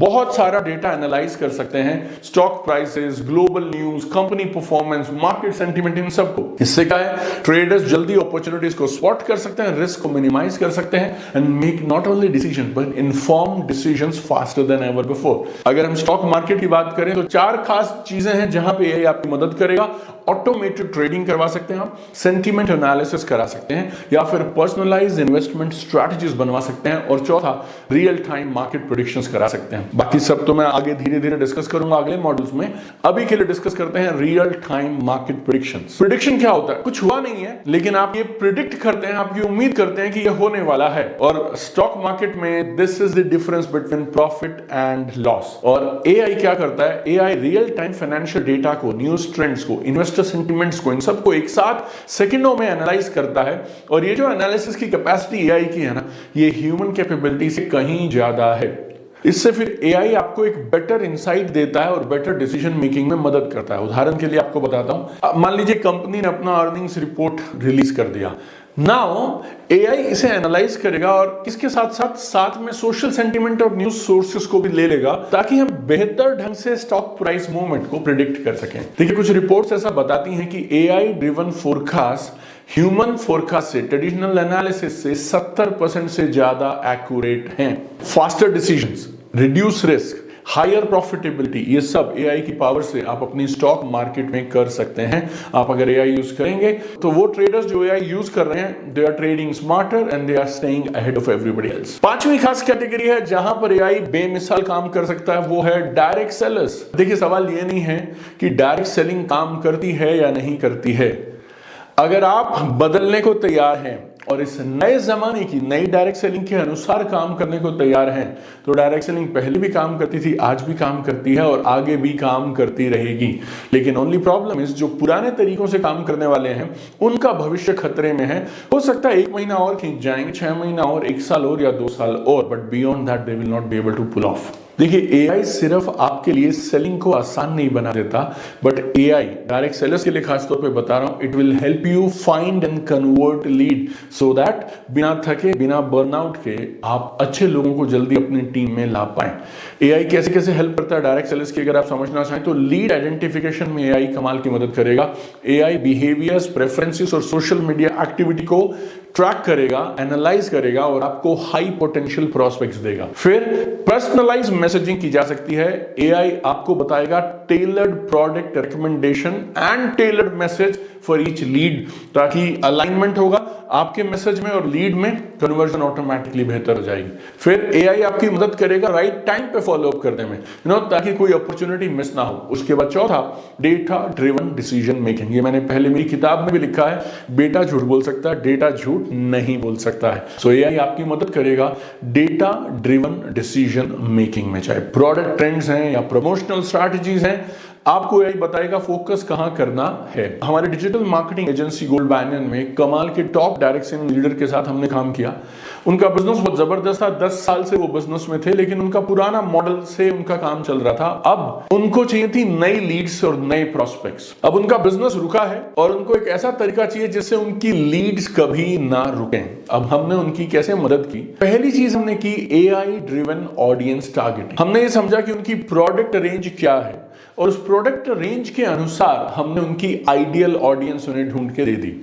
बहुत सारा data analyse कर सकते हैं, stock prices, global news, company performance, market sentiment, इन सबको। इससे क्या है, ट्रेडर्स जल्दी अपॉर्चुनिटीज को स्पॉट कर सकते हैं, रिस्क को मिनिमाइज कर सकते हैं and make not only decision but informed decisions faster than ever before. अगर हम स्टॉक मार्केट की बात करें तो 4 खास चीजें हैं जहां पे एआई आपकी मदद करेगा। ऑटोमेटेड ट्रेडिंग करवा सकते हैं आप, सेंटीमेंट एनालिसिस करा सकते हैं, या फिर पर्सनलाइज्ड इन्वेस्टमेंट स्ट्रैटेजीज बनवा सकते हैं, और चौथा रियल टाइम मार्केट प्रेडिक्शंस करा सकते हैं। बाकी सब तो मैं आगे धीरे धीरे डिस्कस करूंगा अगले मॉड्यूल्स में। अभी के लिए डिस्कस करते हैं real time market predictions. Prediction क्या होता है? कुछ हुआ नहीं है, लेकिन आप ये प्रिडिक्ट करते हैं, आप ये उम्मीद करते हैं कि ये होने वाला है। और स्टॉक मार्केट में this is the difference between profit and loss. और एआई क्या करता है? AI real time financial data को, न्यूज ट्रेंड्स को, इन्वेस्टर सेंटिमेंट्स को, इन सबको एक साथ सेकंडों में एनालाइज करता है। और ये जो एनालिसिस की कैपेसिटी एआई की है ना, ये ह्यूमन कैपेबिलिटी से कहीं ज्यादा है। इससे फिर एआई आपको एक बेटर इंसाइट देता है और बेटर डिसीजन मेकिंग में मदद करता है। उदाहरण के लिए आपको बताता हूं, मान लीजिए कंपनी ने अपना अर्निंग्स रिपोर्ट रिलीज कर दिया। नाउ एआई इसे एनालाइज करेगा और इसके साथ में सोशल सेंटीमेंट और न्यूज सोर्सेस को भी ले लेगा, ताकि हम बेहतर ढंग से स्टॉक प्राइस मूवमेंट को प्रिडिक्ट कर सकें। देखिए, कुछ रिपोर्ट्स ऐसा बताती हैं कि AI driven forecast human forecast से, ट्रेडिशनल एनालिसिस से 70% से ज्यादा एक्यूरेट हैं। Faster decisions, reduce risk, higher profitability, ये सब एआई की पावर से आप अपनी स्टॉक मार्केट में कर सकते हैं। आप अगर एआई यूज करेंगे तो वो ट्रेडर्स जो एआई यूज कर रहे हैं, they are trading smarter and they are staying ahead of everybody else. पांचवी खास कैटेगरी है जहां पर एआई बेमिसाल काम कर सकता है, वो है डायरेक्ट सेलर्स। देखिए, सवाल ये नहीं है कि डायरेक्ट सेलिंग काम करती है या नहीं करती है। अगर आप बदलने को तैयार हैं और इस नए जमाने की नई डायरेक्ट सेलिंग के अनुसार काम करने को तैयार हैं, तो डायरेक्ट सेलिंग पहले भी काम करती थी, आज भी काम करती है और आगे भी काम करती रहेगी। लेकिन ओनली प्रॉब्लम इज, जो पुराने तरीकों से काम करने वाले हैं उनका भविष्य खतरे में है। हो सकता है 1 महीना और खींच जाएंगे, 6 महीना और, 1 साल और या 2 साल और, but beyond that they will not be able to pull off. देखिए, एआई सिर्फ आपके लिए सेलिंग को आसान नहीं बना देता, बट एआई डायरेक्ट सेलर्स के लिए खासतौर पे बता रहा हूं, it will help you find and convert lead so that बिना थके, बिना बर्नआउट के आप अच्छे लोगों को जल्दी अपनी टीम में ला पाएं। एआई कैसे कैसे हेल्प करता है डायरेक्ट सेलर्स की, अगर आप समझना चाहें तो लीड आइडेंटिफिकेशन में एआई कमाल की मदद करेगा। एआई बिहेवियर्स, प्रेफरेंसेस और सोशल मीडिया एक्टिविटी को ट्रैक करेगा, एनालाइज करेगा और आपको हाई पोटेंशियल प्रोस्पेक्ट्स देगा। फिर पर्सनलाइज मैसेजिंग की जा सकती है। एआई आपको बताएगा tailored product recommendation and tailored message for each lead, ताकि अलाइनमेंट होगा आपके मैसेज में और लीड में, कन्वर्जन ऑटोमेटिकली बेहतर हो जाएगी। फिर एआई आपकी मदद करेगा राइट टाइम पे फॉलो अप करने में, ताकि कोई अपॉर्चुनिटी मिस ना हो। उसके बाद चौथा, डेटा ड्रिवन डिसीजन मेकिंग। ये मैंने पहले मेरी किताब में भी लिखा है, बेटा झूठ बोल सकता है, डेटा झूठ नहीं बोल सकता है। सो एआई आपकी मदद करेगा डेटा ड्रिवन डिसीजन मेकिंग में, चाहे प्रोडक्ट ट्रेंड्स हैं या प्रमोशनल स्ट्रैटेजीज हैं, आपको यही बताएगा फोकस कहां करना है। हमारे digital marketing agency gold banyan में कमाल के टॉप डायरेक्ट सेलिंग लीडर के साथ हमने काम किया। उनका बिजनेस बहुत जबरदस्त था, 10 साल से वो बिजनेस में थे, लेकिन उनका पुराना मॉडल से उनका काम चल रहा था। अब उनको चाहिए थी नई लीड्स और नए प्रोस्पेक्ट्स। अब उनका बिजनेस रुका है और उनको एक ऐसा तरीका चाहिए जिससे उनकी लीड्स कभी ना रुकें। अब हमने उनकी कैसे मदद की? पहली चीज हमने की एआई ड्रिवन ऑडियंस टारगेटिंग। हमने ये समझा कि उनकी प्रोडक्ट रेंज क्या है और उस प्रोडक्ट रेंज के अनुसार हमने उनकी आइडियल ऑडियंस उन्हें ढूंढ के दे दी।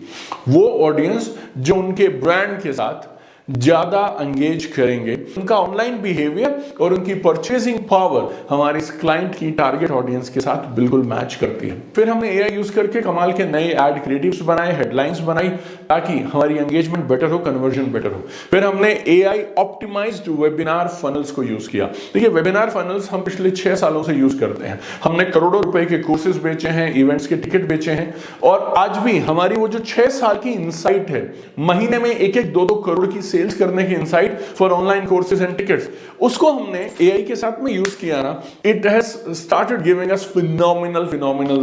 वो ऑडियंस जो उनके ब्रांड के साथ ज्यादा एंगेज करेंगे, उनका ऑनलाइन बिहेवियर और उनकी परचेसिंग पावर हमारे इस क्लाइंट की टारगेट ऑडियंस के साथ बिल्कुल मैच करती है। फिर हमने एआई यूज करके कमाल के नए एड क्रिएटिव्स बनाए, हेडलाइंस बनाई, ताकि हमारी एंगेजमेंट बेटर हो, कन्वर्जन बेटर हो। फिर हमने एआई ऑप्टिमाइज्ड वेबिनार फनल्स को यूज किया। देखिए, वेबिनार फनल्स हम पिछले 6 सालों से यूज करते हैं। हमने करोड़ों रुपए के कोर्सेज बेचे हैं, इवेंट्स के टिकट बेचे हैं, और आज भी हमारी वो जो 6 साल की इंसाइट है, महीने में 1-1, 2-2 करोड़ की सेल्स करने की insight for online courses and tickets, उसको हमने एआई के साथ में यूज किया ना, it has started giving us phenomenal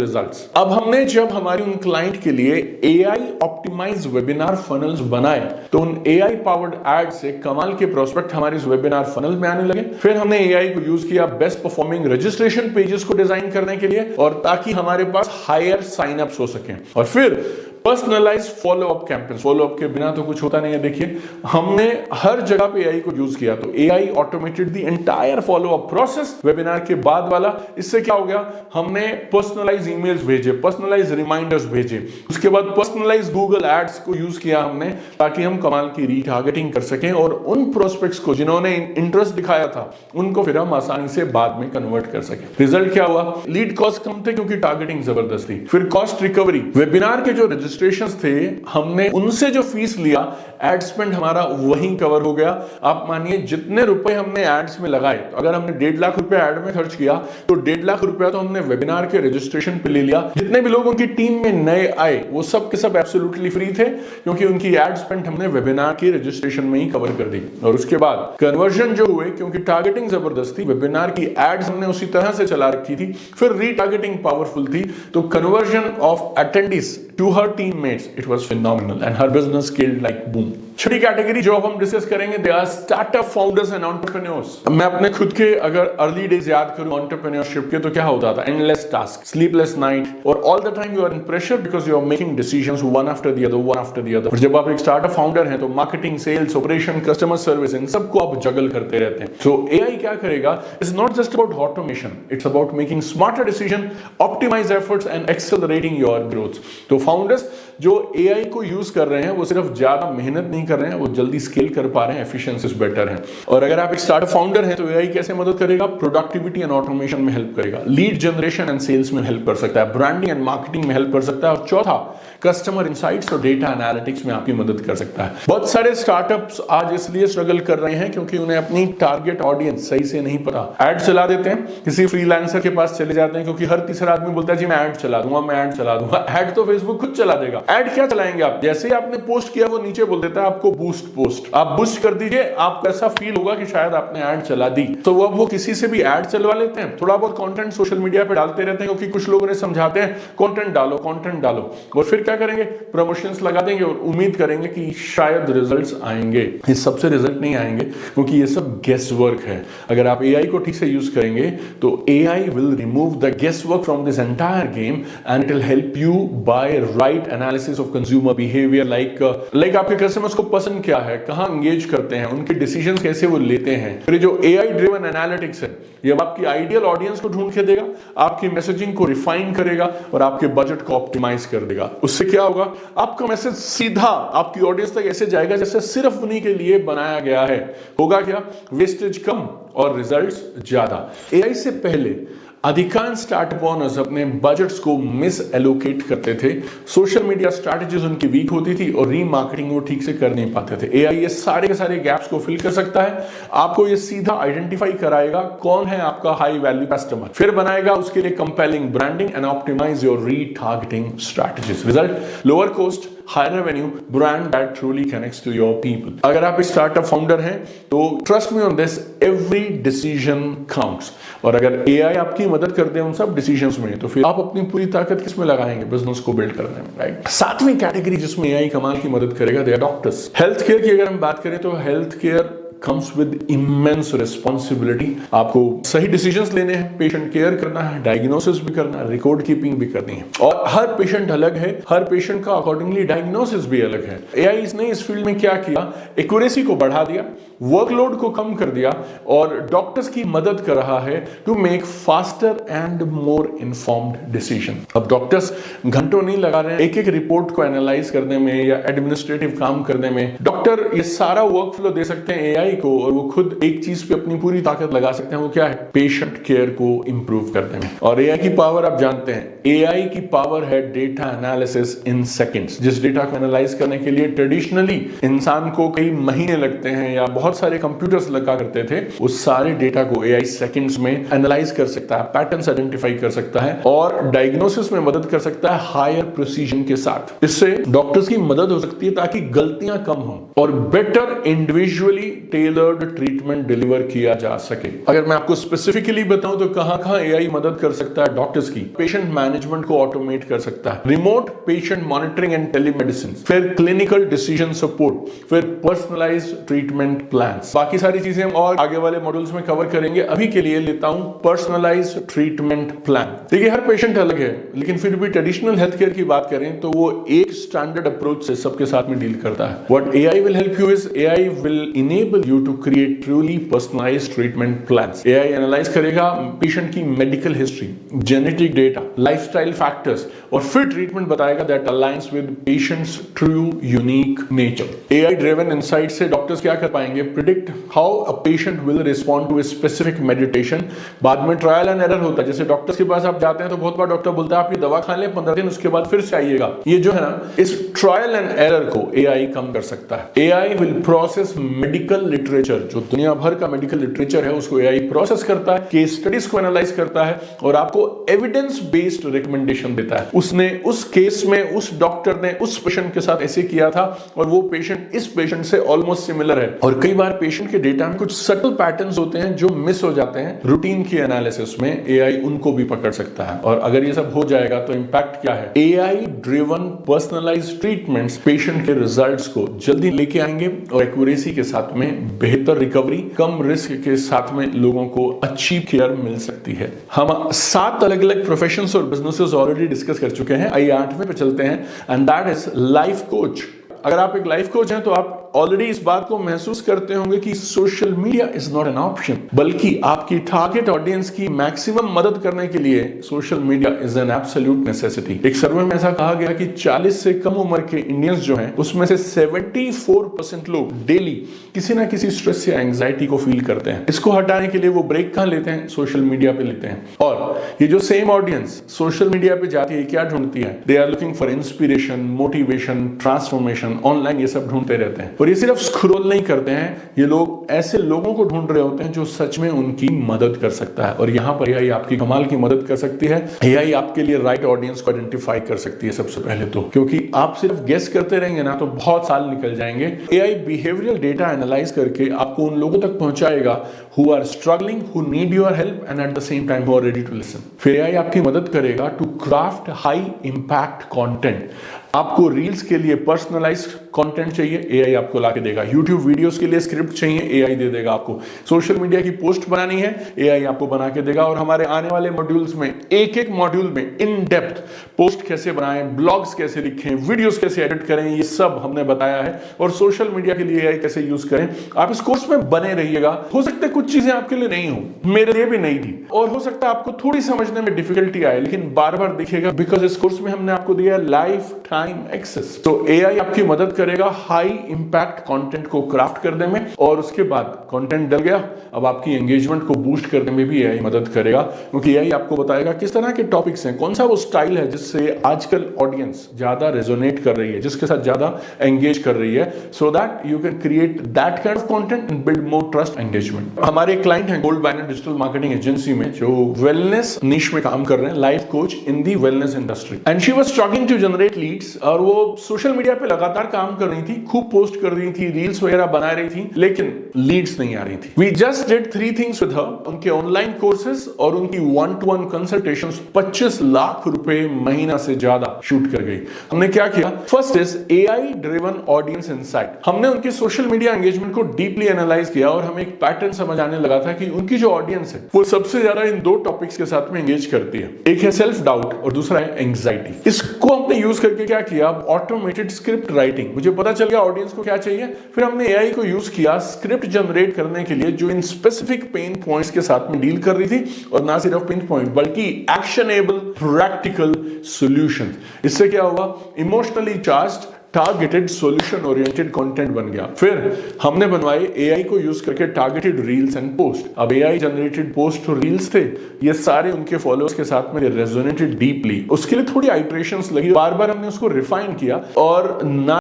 results. अब हमने जब हमारी उन क्लाइंट के लिए एआई ऑप्टिमाइज्ड वेबिनार फनल्स बनाए, तो उन एआई पावर्ड एड से कमाल के प्रोस्पेक्ट हमारे इस वेबिनार फनल में आने लगे। फिर हमने एआई को यूज किया बेस्ट परफॉर्मिंग रजिस्ट्रेशन पेजेस को डिजाइन करने के लिए, और ताकि हमारे पास हायर साइन अप्स हो सके। और फिर personalised follow up campaign. Follow up के बिना तो कुछ होता नहीं है। देखिए, हम हमने हर जगह पे एआई को यूज किया, तो AI automated the entire follow up process webinar के बाद वाला। इससे क्या हो गया, हमने पर्सनलाइज ईमेल्स भेजे, पर्सनलाइज रिमाइंडर्स भेजे, उसके बाद पर्सनलाइज गूगल एड्स को यूज किया हमने ताकि हम कमाल की रीटारगेटिंग कर सकें और उन प्रोस्पेक्ट्स को जिन्होंने इंटरेस्ट दिखाया था उनको फिर हम आसानी से बाद में कन्वर्ट कर सके। रिजल्ट क्या हुआ, लीड कॉस्ट कम थे क्योंकि टारगेटिंग जबरदस्त थी। फिर कॉस्ट रिकवरी, वेबिनार के जो रजिस्ट्रेशंस थे हमने उनसे जो फीस लिया, एड स्पेंड हमारा वहीं कवर हो गया। आप मानिए जितने रुपए हमने एड्स में लगाए, तो अगर हमने 1.5 लाख रुपए एड में खर्च किया तो 1.5 लाख रुपया तो हमने वेबिनार के रजिस्ट्रेशन पे ले लिया। जितने भी लोग उनकी टीम में नए आए वो सब के सब एब्सोल्युटली फ्री थे क्योंकि उनकी एड स्पेंड हमने वेबिनार की रजिस्ट्रेशन में ही कवर कर दी। और उसके बाद कन्वर्जन जो हुए, क्योंकि टारगेटिंग जबरदस्त थी, वेबिनार की एड्स हमने उसी तरह से चला रखी थी, फिर रीटारगेटिंग पावरफुल थी, तो conversion of attendees to her teammates it was phenomenal and her business scaled like boom. छठी कैटेगरी जो अब हम डिस्कस करेंगे, they are startup founders and entrepreneurs. मैं अपने खुद के अगर अर्ली डेज याद करूं एंटरप्रेन्योरशिप के, तो क्या होता था, एंडलेस टास्क, स्लीपलेस नाइट, और all the time you are in pressure because you are making decisions one after the other. और जब आप एक स्टार्टअप फाउंडर हैं तो marketing, sales, operation, customer service, इन सबको आप जगल करते रहते हैं। सो एआई क्या करेगा, it's not just about automation, it's about making smarter decision, optimise efforts and accelerating your growth. तो फाउंडर्स जो एआई को यूज कर रहे हैं वो सिर्फ ज्यादा मेहनत नहीं कर रहे हैं, वो जल्दी स्केल कर पा रहे हैं, एफिशिएंसीज बेटर हैं। और अगर आप एक स्टार्टअप फाउंडर हैं तो एआई कैसे मदद करेगा, प्रोडक्टिविटी एंड ऑटोमेशन में हेल्प करेगा, लीड जनरेशन एंड सेल्स में हेल्प कर सकता है, ब्रांडिंग एंड मार्केटिंग में हेल्प कर सकता है, और चौथा कस्टमर इनसाइट्स और डेटा एनालिटिक्स में आपकी मदद कर सकता है। बहुत सारे स्टार्टअप्स आज इसलिए स्ट्रगल कर रहे हैं क्योंकि उन्हें अपनी टारगेट ऑडियंस सही से नहीं पता। ऐड चला देते हैं, किसी फ्रीलांसर के पास चले जाते हैं क्योंकि हर तीसरा आदमी बोलता है जी मैं ऐड चला दूंगा, मैं ऐड चला दूंगा। ऐड तो फेसबुक खुद चला देगा, ऐड क्या चलाएंगे आप, जैसे ही आपने पोस्ट किया वो नीचे बोल देता है आपको बूस्ट पोस्ट, आप बूस्ट कर दीजिए, आपको ऐसा फील होगा कि शायद आपने ऐड चला दी। तो अब वो किसी से भी ऐड चलवा लेते हैं, थोड़ा बहुत कंटेंट सोशल मीडिया पे डालते रहते हैं क्योंकि कुछ लोग उन्हें समझाते हैं कंटेंट डालो, कंटेंट डालो, और फिर क्या करेंगे, प्रमोशंस लगा देंगे और उम्मीद करेंगे कि शायद रिजल्ट्स आएंगे। इस सबसे रिजल्ट नहीं आएंगे क्योंकि ये सब गेस वर्क है। अगर आप एआई को ठीक से यूज करेंगे तो AI will remove the guess work from this entire game and it will help you by right analysis of consumer behaviour, like आपके कस्टमर्स को पसंद क्या है, कहां एंगेज करते हैं, उनके डिसीजंस कैसे वो लेते हैं। फिर जो एआई ड्रिवन एनालिटिक्स है ये आपकी आइडियल ऑडियंस को ढूंढ के देगा, आपकी मैसेजिंग को रिफाइन करेगा और आपके बजट को ऑप्टिमाइज कर देगा। उससे क्या होगा, आपका मैसेज सीधा आपकी ऑडियंस तक ऐसे जाएगा जैसे सिर्फ उन्हीं के लिए बनाया गया है। होगा क्या, वेस्टेज कम और रिजल्ट्स ज्यादा। एआई से पहले अधिकांश स्टार्टअप ओनर्स अपने बजट्स को मिस एलोकेट करते थे, सोशल मीडिया स्ट्रैटेजीज उनकी वीक होती थी और रीमार्केटिंग वो ठीक से कर नहीं पाते थे। एआई ये सारे के सारे गैप्स को फिल कर सकता है, आपको ये सीधा आइडेंटिफाई कराएगा कौन है आपका हाई वैल्यू कस्टमर, फिर बनाएगा उसके लिए compelling branding and optimise your retargeting strategies. Result, lower cost, higher revenue, brand that truly connects to your people. अगर आप एक स्टार्टअप फाउंडर हैं तो trust me on this, every decision counts. और अगर एआई आपकी मदद करते हैं उन सब डिसीजंस में तो फिर आप अपनी पूरी ताकत किसमें लगाएंगे, बिजनेस को बिल्ड करने में, राइट। सातवीं कैटेगरी जिसमें एआई कमाल की मदद करेगा, they are doctors. Health care की अगर हम बात करें तो health care comes with immense responsibility। आपको सही डिसीजंस लेने हैं, पेशेंट केयर करना है, डायग्नोसिस भी करना है, रिकॉर्ड कीपिंग भी करनी है, और हर पेशेंट अलग है, हर पेशेंट का अकॉर्डिंगली डायग्नोसिस भी अलग है। एआई ने इस फील्ड में क्या किया, एक्यूरेसी को बढ़ा दिया, वर्कलोड को कम कर दिया और डॉक्टर्स की मदद कर रहा है to make faster and more informed decision. अब डॉक्टर्स घंटों नहीं लगा रहे हैं एक एक रिपोर्ट को एनालाइज करने में या एडमिनिस्ट्रेटिव काम करने में। डॉक्टर ये सारा वर्क फ्लो दे सकते हैं एआई को और वो खुद एक चीज पे अपनी पूरी ताकत लगा सकते हैं, वो क्या है, पेशेंट केयर को इंप्रूव करने में। और एआई की पावर आप जानते हैं, एआई की पावर है डेटा एनालिसिस इन सेकंड्स। जिस डेटा को एनालाइज करने के लिए ट्रेडिशनली इंसान को कई महीने लगते हैं या बहुत सारे कंप्यूटर्स लगा करते थे, उस सारे डेटा को एआई सेकंड्स में एनालाइज कर सकता है, पैटर्न्स आइडेंटिफाई कर सकता है और डायग्नोसिस में मदद कर सकता है हायर प्रिसीजन के साथ। इससे डॉक्टर्स की मदद हो सकती है ताकि गलतियां कम हो और better individually tailored treatment deliver किया जा सके। अगर मैं आपको स्पेसिफिकली बताऊं तो कहां एआई मदद कर सकता है डॉक्टर्स की, पेशेंट मैनेजमेंट को ऑटोमेट कर सकता है, remote patient monitoring and telemedicine, फिर क्लिनिकल डिसीजन सपोर्ट, फिर पर्सनलाइज्ड ट्रीटमेंट प्लान्स। बाकी सारी चीजें हम और आगे वाले मॉड्यूल्स में कवर करेंगे। अभी के लिए लेता हूं पर्सनलाइज्ड ट्रीटमेंट प्लान। देखिए हर पेशेंट अलग है, लेकिन फिर भी ट्रेडिशनल हेल्थ केयर की बात करें तो वो एक स्टैंडर्ड अप्रोच से सबके साथ में डील करता है। What AI will help you is AI will enable you to create truly personalised treatment plans. AI analyse करेगा पेशेंट की medical history, genetic data, lifestyle factors और फिर ट्रीटमेंट बताएगा that aligns with patient's true unique nature. AI driven insight से doctors क्या कर पाएंगे? Predict how a patient will respond to a specific meditation. बाद में ट्रायल एंड एरर होता है। जैसे डॉक्टर्स के पास आप जाते हैं तो बहुत बार डॉक्टर बोलता है आप ये दवा खा लें 15 दिन, उसके बाद फिर से आइएगा। ये जो है ना, इस ट्रायल एंड एरर को एआई कम कर सकता है। AI will process medical literature, जो दुनिया भर का मेडिकल लिटरेचर है उसको एआई प्रोसेस करता है, केस स्टडीज को एनालाइज करता है और आपको एविडेंस बेस्ड रिकमेंडेशन देता है। उसने उस केस में उस डॉक्टर ने उस पेशेंट के साथ ऐसे किया था और वो पेशेंट इस पेशेंट से ऑलमोस्ट सिमिलर है। और कई बार पेशेंट के डेटा में कुछ सटल पैटर्न्स होते हैं जो मिस हो जाते हैं रूटीन की एनालिसिस में, एआई उनको भी पकड़ सकता है। और अगर ये सब हो जाएगा तो इंपैक्ट क्या है? AI driven personalised treatments patient के रिजल्ट्स को जल्दी लेके आएंगे और एक्यूरेसी के साथ में बेहतर रिकवरी, कम रिस्क के साथ में लोगों को अच्छी केयर मिल सकती है। हम 7 अलग अलग प्रोफेशंस और बिजनेसेस ऑलरेडी डिस्कस कर चुके हैं। आइए 8वें पे चलते हैं and that is life coach. अगर आप एक लाइफ कोच हैं तो आप ऑलरेडी इस बात को महसूस करते होंगे कि social media is not an option, बल्कि आपकी टारगेट ऑडियंस की मैक्सिमम मदद करने के लिए social media is an absolute necessity. एक सर्वे में ऐसा कहा गया कि 40 से कम उम्र के इंडियंस जो हैं उसमें से 74% लोग डेली किसी ना किसी स्ट्रेस या एंजाइटी को फील करते हैं। इसको हटाने के लिए वो ब्रेक कहां लेते हैं? सोशल मीडिया पे लेते हैं। और ये जो सेम ऑडियंस सोशल मीडिया पे जाती है, क्या ढूंढती है? They are looking for inspiration, motivation, transformation. Online ये सब ढूंढते रहते हैं। और ये सिर्फ स्क्रॉल नहीं करते हैं, ये लोग ऐसे लोगों को ढूंढ रहे होते हैं जो सच में उनकी मदद कर सकता है। और यहां पर एआई आपकी कमाल की मदद कर सकती है। एआई आपके लिए राइट ऑडियंस को आइडेंटिफाई कर सकती है सबसे पहले तो, क्योंकि आप सिर्फ गेस करते रहेंगे ना तो बहुत साल निकल जाएंगे। एआई बिहेवियरल डेटा एनालाइज करके आपको उन लोगों तक पहुंचाएगा who are struggling, who need your help and at the same time who are ready to listen। फिर एआई आपकी मदद करेगा to craft high impact content. आपको रील्स के लिए पर्सनलाइज्ड कंटेंट चाहिए, एआई आपको लाके देगा। यूट्यूब वीडियोस के लिए स्क्रिप्ट चाहिए, एआई दे देगा आपको। सोशल मीडिया की पोस्ट बनानी है, एआई आपको बना के देगा। और हमारे आने वाले मॉड्यूल्स में एक मॉड्यूल में इन डेप्थ पोस्ट कैसे बनाएं, ब्लॉग्स कैसे लिखें, वीडियोस कैसे एडिट करें, ये सब हमने बताया है। और सोशल मीडिया के लिए एआई कैसे यूज करें। आप इस कोर्स में बने रहिएगा। हो सकता है कुछ चीजें आपके लिए नहीं हो, मेरे लिए भी नहीं थी, और हो सकता है आपको थोड़ी समझने में डिफिकल्टी आए, लेकिन बार बार देखिएगा बिकॉज इस कोर्स में हमने आपको दिया लाइफ टाइम एक्सेस। तो एआई आपकी मदद करेगा हाई इंपैक्ट कंटेंट को क्राफ्ट करने में, और उसके बाद कंटेंट डल गया, अब आपकी एंगेजमेंट को बूस्ट करने में भी एआई मदद करेगा, क्योंकि एआई आपको बताएगा किस तरह के टॉपिक्स हैं, कौन सा वो स्टाइल है जिससे आजकल ऑडियंस ज्यादा रेजोनेट कर रही है, जिसके साथ ज्यादा एंगेज कर रही है, so that you can create that kind of content and build more trust engagement. हमारे क्लाइंट हैं gold banner digital marketing agency में, जो वेलनेस निश में काम कर रहे हैं, life coach in the wellness industry, and she was struggling to generate leads. और वो सोशल मीडिया पे लगातार काम कर रही थी, खूब पोस्ट कर रही थी, रील्स वगैरह बना रही थी, लेकिन लीड्स नहीं आ रही थी। We just did 3 things with her, उनके ऑनलाइन कोर्सेज और उनकी 1-to-1 कंसल्टेशंस 25 लाख रुपए महीना से ज्यादा शूट कर गई। हमने क्या किया? First is AI driven audience insight. हमने उनके सोशल मीडिया एंगेजमेंट को डीपली एनालाइज किया और हमें एक पैटर्न समझ आने लगा था कि उनकी जो ऑडियंस है वो सबसे ज्यादा इन 2 टॉपिक्स के साथ में एंगेज करती है। एक है सेल्फ डाउट और दूसरा है एंग्जाइटी। इसको हमने यूज करके क्या किया? Automated script writing. मुझे पता चल गया ऑडियंस को क्या चाहिए, फिर हमने एआई को यूज किया स्क्रिप्ट जनरेट करने के लिए जो इन स्पेसिफिक पेन पॉइंट्स के साथ में डील कर रही थी, और ना सिर्फ पेन पॉइंट बल्कि एक्शनेबल प्रैक्टिकल सॉल्यूशन। इससे क्या हुआ? Emotionally charged targeted solution oriented content बन गया। फिर हमने बनवाए एआई को यूज करके टारगेटेड रील्स एंड पोस्ट। अब एआई जनरेटेड पोस्ट और रील्स थे, ये सारे उनके फॉलोअर्स के साथ में रेजोनेटेड डीपली। उसके लिए थोड़ी आइटरेशंस लगी, बार बार हमने उसको रिफाइन किया और ना